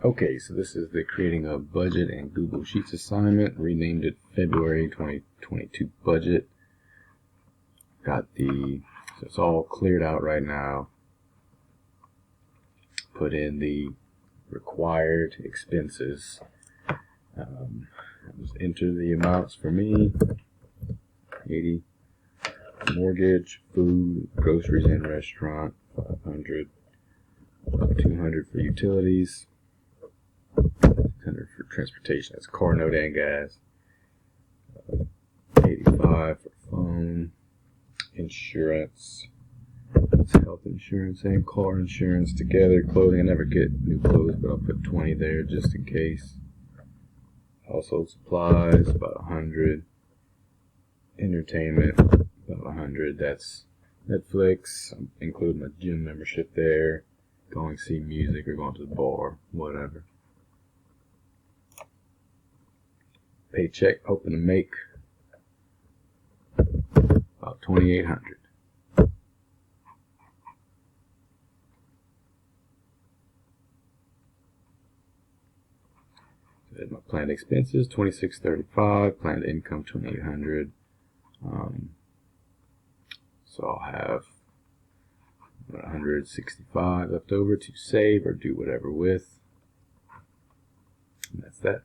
Okay, so this is the creating a budget and Google Sheets assignment. Renamed it February 2022 budget. So it's all cleared out right now. Put in the required expenses. Just enter the amounts for me. 80. Mortgage, food, groceries and restaurant, 500. 200 for utilities, 600 for transportation, that's car note and gas, 85 for phone, insurance, that's health insurance and car insurance together, clothing, I never get new clothes, but I'll put 20 there just in case, household supplies, about 100, entertainment, about 100, that's Netflix, I'm including my gym membership there, going to see music or going to the bar, whatever. Paycheck, hoping to make about $2,800. There's my planned expenses, $2,635. Planned income, $2,800. So I'll have 165 left over to save or do whatever with. And that's that.